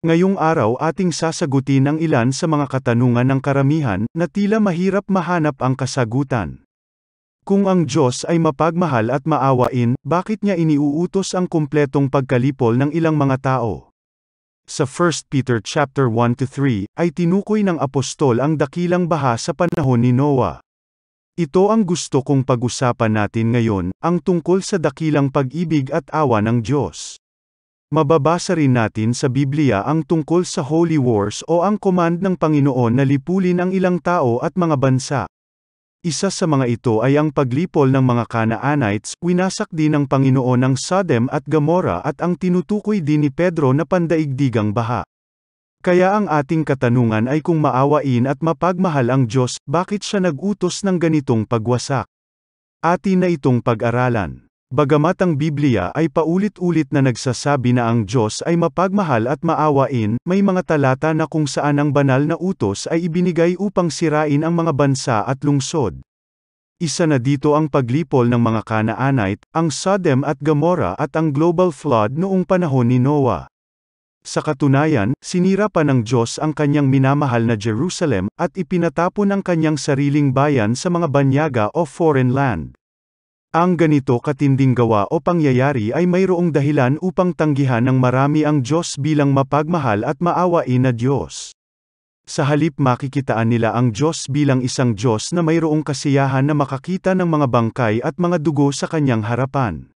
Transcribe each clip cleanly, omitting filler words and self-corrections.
Ngayong araw ating sasagutin ang ilan sa mga katanungan ng karamihan na tila mahirap mahanap ang kasagutan. Kung ang Diyos ay mapagmahal at maawain, bakit niya iniuutos ang kumpletong pagkalipol ng ilang mga tao? Sa 1 Peter chapter 1-3 ay tinukoy ng apostol ang dakilang baha sa panahon ni Noah. Ito ang gusto kong pag-usapan natin ngayon, ang tungkol sa dakilang pag-ibig at awa ng Diyos. Mababasa rin natin sa Biblia ang tungkol sa Holy Wars o ang command ng Panginoon na lipulin ang ilang tao at mga bansa. Isa sa mga ito ay ang paglipol ng mga Canaanites, winasak din ng Panginoon ang Sodom at Gomorrah at ang tinutukoy din ni Pedro na pandaigdigang baha. Kaya ang ating katanungan ay kung maawain at mapagmahal ang Diyos, bakit siya nag-utos ng ganitong pagwasak? Atin na itong pag-aralan. Bagamat ang Biblia ay paulit-ulit na nagsasabi na ang Diyos ay mapagmahal at maawain, may mga talata na kung saan ang banal na utos ay ibinigay upang sirain ang mga bansa at lungsod. Isa na dito ang paglipol ng mga Canaanite, ang Sodom at Gomorrah at ang global flood noong panahon ni Noah. Sa katunayan, sinira pa ng Diyos ang kanyang minamahal na Jerusalem, at ipinatapon ang kanyang sariling bayan sa mga banyaga o foreign land. Ang ganito katinding gawa o pangyayari ay mayroong dahilan upang tanggihan ng marami ang Diyos bilang mapagmahal at maawain na Diyos. Sa halip makikitaan nila ang Diyos bilang isang Diyos na mayroong kasiyahan na makakita ng mga bangkay at mga dugo sa kanyang harapan.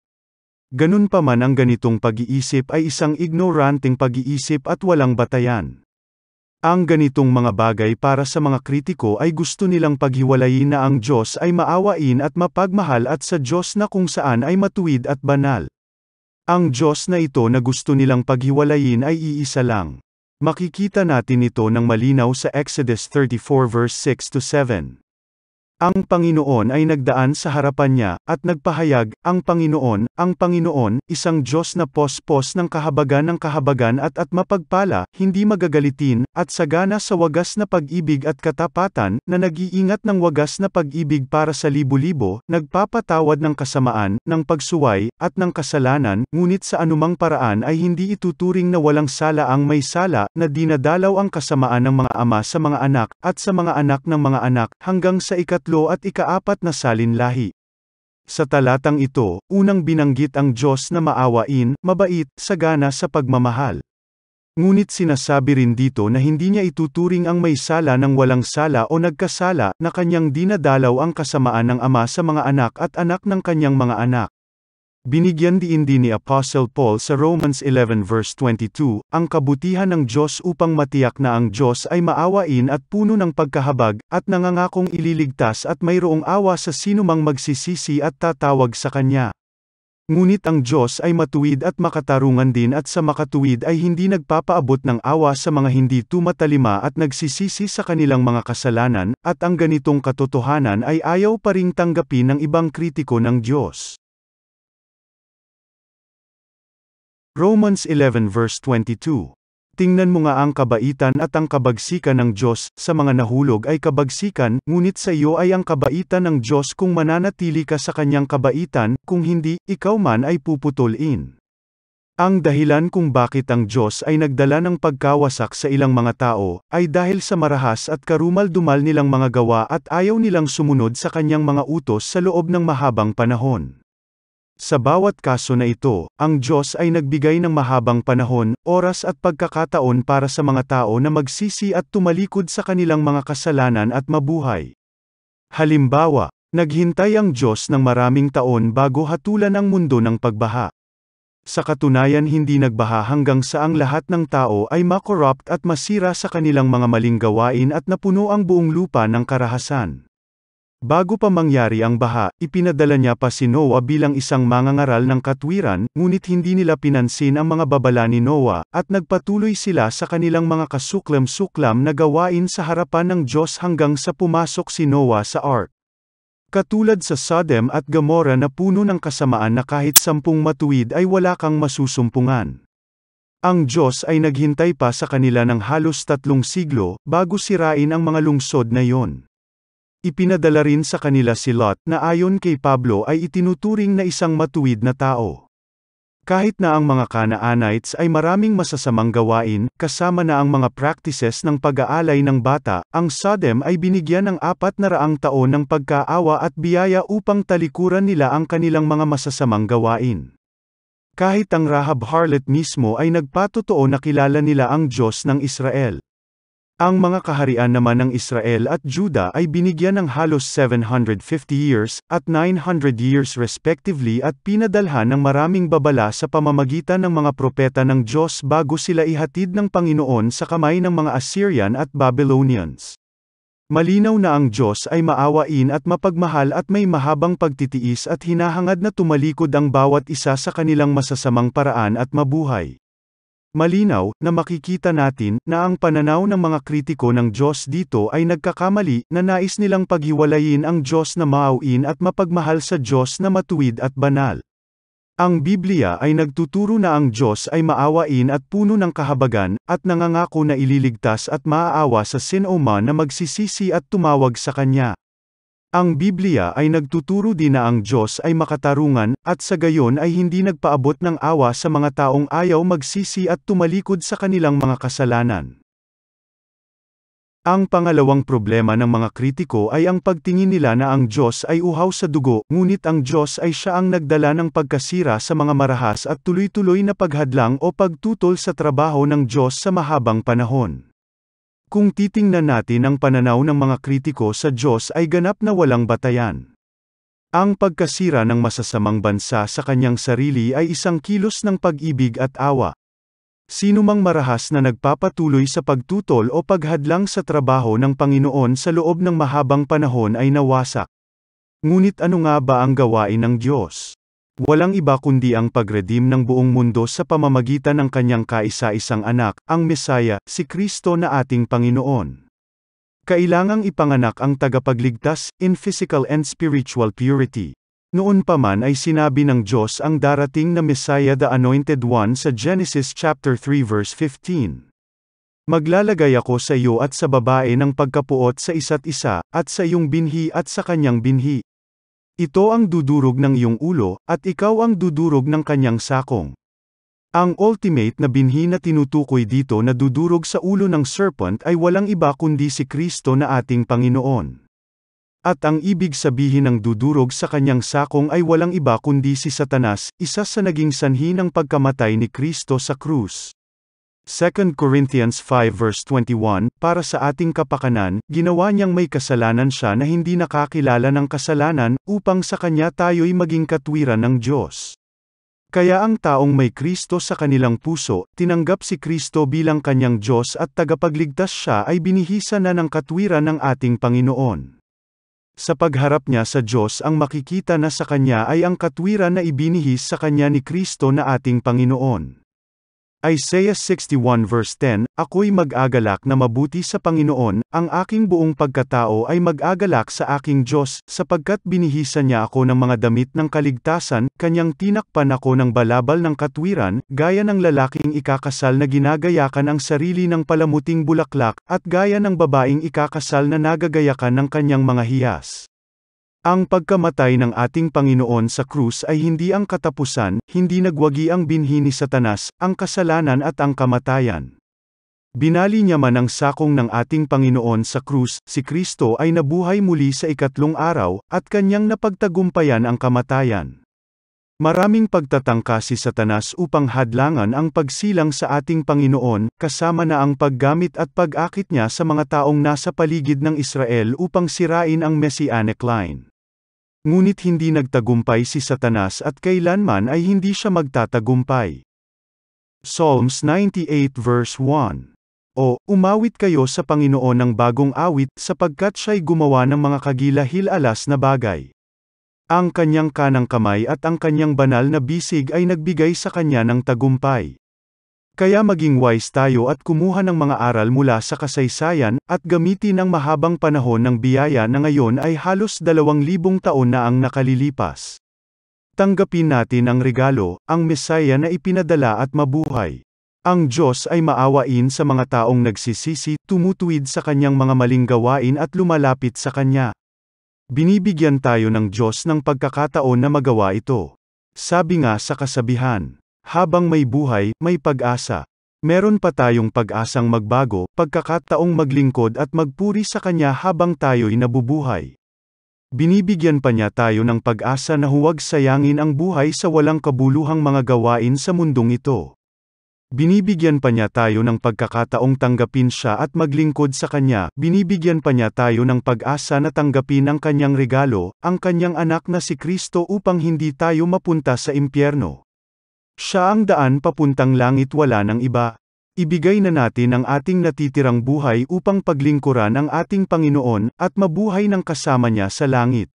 Ganun pa man ang ganitong pag-iisip ay isang ignoranting pag-iisip at walang batayan. Ang ganitong mga bagay para sa mga kritiko ay gusto nilang paghiwalayin na ang Diyos ay maawain at mapagmahal at sa Diyos na kung saan ay matuwid at banal. Ang Diyos na ito na gusto nilang paghiwalayin ay iisa lang. Makikita natin ito ng malinaw sa Exodus 34 verse 6-7. Ang Panginoon ay nagdaan sa harapan niya, at nagpahayag, ang Panginoon, isang Diyos na pospos ng kahabagan at mapagpala, hindi magagalitin, at sagana sa wagas na pag-ibig at katapatan, na nag-iingat ng wagas na pag-ibig para sa libo-libo, nagpapatawad ng kasamaan, ng pagsuway, at ng kasalanan, ngunit sa anumang paraan ay hindi ituturing na walang sala ang may sala, na dinadalaw ang kasamaan ng mga ama sa mga anak, at sa mga anak ng mga anak, hanggang sa at ika-4 na salinlahi. Sa talatang ito, unang binanggit ang Diyos na maawain, mabait, sagana sa pagmamahal. Ngunit sinasabi rin dito na hindi niya ituturing ang may sala ng walang sala o nagkasala, na kanyang dinadalaw ang kasamaan ng ama sa mga anak at anak ng kanyang mga anak. Binigyan din ni Apostle Paul sa Romans 11 verse 22, ang kabutihan ng Diyos upang matiyak na ang Diyos ay maawain at puno ng pagkahabag, at nangangakong ililigtas at mayroong awa sa sinumang magsisisi at tatawag sa Kanya. Ngunit ang Diyos ay matuwid at makatarungan din at sa makatuwid ay hindi nagpapaabot ng awa sa mga hindi tumatalima at nagsisisi sa kanilang mga kasalanan, at ang ganitong katotohanan ay ayaw pa ring tanggapin ng ibang kritiko ng Diyos. Romans 11 verse 22. Tingnan mo nga ang kabaitan at ang kabagsikan ng Diyos, sa mga nahulog ay kabagsikan, ngunit sa iyo ay ang kabaitan ng Diyos kung mananatili ka sa kanyang kabaitan, kung hindi, ikaw man ay puputulin. Ang dahilan kung bakit ang Diyos ay nagdala ng pagkawasak sa ilang mga tao, ay dahil sa marahas at karumal-dumal nilang mga gawa at ayaw nilang sumunod sa kanyang mga utos sa loob ng mahabang panahon. Sa bawat kaso na ito, ang Diyos ay nagbigay ng mahabang panahon, oras at pagkakataon para sa mga tao na magsisi at tumalikod sa kanilang mga kasalanan at mabuhay. Halimbawa, naghintay ang Diyos ng maraming taon bago hatulan ang mundo ng pagbaha. Sa katunayan hindi nagbaha hanggang sa ang lahat ng tao ay makorrupt at masira sa kanilang mga maling gawain at napuno ang buong lupa ng karahasan. Bago pa mangyari ang baha, ipinadala niya pa si Noah bilang isang mangangaral ng katwiran, ngunit hindi nila pinansin ang mga babala ni Noah, at nagpatuloy sila sa kanilang mga kasuklam-suklam na gawain sa harapan ng Diyos hanggang sa pumasok si Noah sa ark. Katulad sa Sodom at Gomorrah na puno ng kasamaan na kahit 10 matuwid ay wala kang masusumpungan. Ang Diyos ay naghintay pa sa kanila ng halos 3 siglo, bago sirain ang mga lungsod na yon. Ipinadala rin sa kanila si Lot na ayon kay Pablo ay itinuturing na isang matuwid na tao. Kahit na ang mga Canaanites ay maraming masasamang gawain, kasama na ang mga practices ng pag-aalay ng bata, ang Sodom ay binigyan ng 400 taon ng pagkaawa at biyaya upang talikuran nila ang kanilang mga masasamang gawain. Kahit ang Rahab harlot mismo ay nagpatotoo na kilala nila ang Diyos ng Israel. Ang mga kaharian naman ng Israel at Juda ay binigyan ng halos 750 years at 900 years respectively at pinadalhan ng maraming babala sa pamamagitan ng mga propeta ng Diyos bago sila ihatid ng Panginoon sa kamay ng mga Assyrian at Babylonians. Malinaw na ang Diyos ay maawain at mapagmahal at may mahabang pagtitiis at hinahangad na tumalikod ang bawat isa sa kanilang masasamang paraan at mabuhay. Malinaw na makikita natin na ang pananaw ng mga kritiko ng Diyos dito ay nagkakamali na nais nilang paghiwalayin ang Diyos na maawain at mapagmahal sa Diyos na matuwid at banal. Ang Biblia ay nagtuturo na ang Diyos ay maawain at puno ng kahabagan, at nangangako na ililigtas at maaawa sa sino-man na magsisisi at tumawag sa Kanya. Ang Biblia ay nagtuturo din na ang Diyos ay makatarungan, at sa gayon ay hindi nagpaabot ng awa sa mga taong ayaw magsisi at tumalikod sa kanilang mga kasalanan. Ang pangalawang problema ng mga kritiko ay ang pagtingin nila na ang Diyos ay uhaw sa dugo, ngunit ang Diyos ay siya ang nagdala ng pagkasira sa mga marahas at tuloy-tuloy na paghadlang o pagtutol sa trabaho ng Diyos sa mahabang panahon. Kung titingnan natin ang pananaw ng mga kritiko sa Diyos ay ganap na walang batayan. Ang pagkasira ng masasamang bansa sa kanyang sarili ay isang kilos ng pag-ibig at awa. Sino mang marahas na nagpapatuloy sa pagtutol o paghadlang sa trabaho ng Panginoon sa loob ng mahabang panahon ay nawasak. Ngunit ano nga ba ang gawain ng Diyos? Walang iba kundi ang pagredeem ng buong mundo sa pamamagitan ng kanyang kaisa-isang anak, ang Mesaya, si Kristo na ating Panginoon. Kailangang ipanganak ang tagapagligtas, in physical and spiritual purity. Noon pa man ay sinabi ng Diyos ang darating na Mesaya, the Anointed One, sa Genesis chapter 3 verse 15. Maglalagay ako sa iyo at sa babae ng pagkapuot sa isa't isa, at sa iyong binhi at sa kanyang binhi. Ito ang dudurog ng iyong ulo, at ikaw ang dudurog ng kanyang sakong. Ang ultimate na binhi na tinutukoy dito na dudurog sa ulo ng serpent ay walang iba kundi si Kristo na ating Panginoon. At ang ibig sabihin ng dudurog sa kanyang sakong ay walang iba kundi si Satanas, isa sa naging sanhi ng pagkamatay ni Kristo sa krus. 2 Corinthians 5 verse 21, para sa ating kapakanan, ginawa niyang may kasalanan siya na hindi nakakilala ng kasalanan, upang sa kanya tayo'y maging katwiran ng Diyos. Kaya ang taong may Kristo sa kanilang puso, tinanggap si Kristo bilang kanyang Diyos at tagapagligtas siya ay binihisa na ng katwiran ng ating Panginoon. Sa pagharap niya sa Diyos ang makikita na sa kanya ay ang katwiran na ibinihis sa kanya ni Kristo na ating Panginoon. Isaiah 61 verse 10, Ako'y mag-agalak na mabuti sa Panginoon, ang aking buong pagkatao ay mag-agalak sa aking Diyos, sapagkat binihisan niya ako ng mga damit ng kaligtasan, kanyang tinakpan ako ng balabal ng katwiran, gaya ng lalaking ikakasal na ginagayakan ang sarili ng palamuting bulaklak, at gaya ng babaeng ikakasal na nagagayakan ng kanyang mga hiyas. Ang pagkamatay ng ating Panginoon sa krus ay hindi ang katapusan, hindi nagwagi ang binhi ni Satanas, ang kasalanan at ang kamatayan. Binali niya man ang sakong ng ating Panginoon sa krus, si Kristo ay nabuhay muli sa ikatlong araw, at kanyang napagtagumpayan ang kamatayan. Maraming pagtatangka si Satanas upang hadlangan ang pagsilang sa ating Panginoon, kasama na ang paggamit at pag-akit niya sa mga taong nasa paligid ng Israel upang sirain ang Messianic line. Ngunit hindi nagtagumpay si Satanas at kailanman ay hindi siya magtatagumpay. Psalms 98 verse 1. O, umawit kayo sa Panginoon ng bagong awit, sapagkat siya'y gumawa ng mga kagilahil-alas na bagay. Ang kanyang kanang kamay at ang kanyang banal na bisig ay nagbigay sa kanya ng tagumpay. Kaya maging wise tayo at kumuha ng mga aral mula sa kasaysayan, at gamitin ang mahabang panahon ng biyaya na ngayon ay halos 2,000 taon na ang nakalilipas. Tanggapin natin ang regalo, ang Mesaya na ipinadala at mabuhay. Ang Diyos ay maawain sa mga taong nagsisisi, tumutuwid sa kanyang mga maling gawain at lumalapit sa kanya. Binibigyan tayo ng Diyos ng pagkakataon na magawa ito. Sabi nga sa kasabihan, Habang may buhay, may pag-asa. Meron pa tayong pag-asang magbago, pagkakataong maglingkod at magpuri sa Kanya habang tayo'y nabubuhay. Binibigyan pa niya tayo ng pag-asa na huwag sayangin ang buhay sa walang kabuluhang mga gawain sa mundong ito. Binibigyan pa niya tayo ng pagkakataong tanggapin siya at maglingkod sa Kanya, binibigyan pa niya tayo ng pag-asa na tanggapin ang Kanyang regalo, ang Kanyang anak na si Kristo upang hindi tayo mapunta sa impyerno. Siya ang daan papuntang langit, wala ng iba. Ibigay na natin ang ating natitirang buhay upang paglingkuran ang ating Panginoon, at mabuhay ng kasama niya sa langit.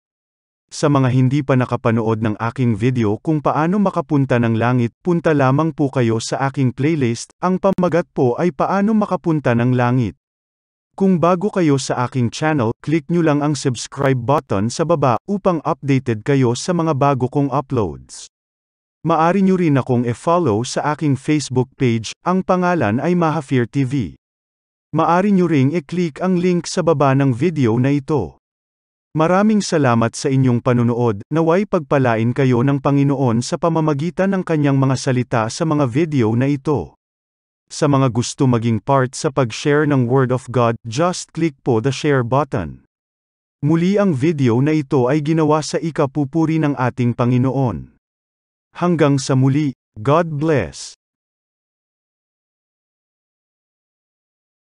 Sa mga hindi pa nakapanood ng aking video kung paano makapunta ng langit, punta lamang po kayo sa aking playlist, ang pamagat po ay paano makapunta ng langit. Kung bago kayo sa aking channel, click nyo lang ang subscribe button sa baba, upang updated kayo sa mga bago kong uploads. Maari nyo rin akong e-follow sa aking Facebook page, ang pangalan ay Mahafir TV. Maari nyo ring i-click ang link sa baba ng video na ito. Maraming salamat sa inyong panunood, naway pagpalain kayo ng Panginoon sa pamamagitan ng Kanyang mga salita sa mga video na ito. Sa mga gusto maging part sa pag-share ng Word of God, just click po the share button. Muli, ang video na ito ay ginawa sa ikapupuri ng ating Panginoon. Hanggang sa muli, God bless.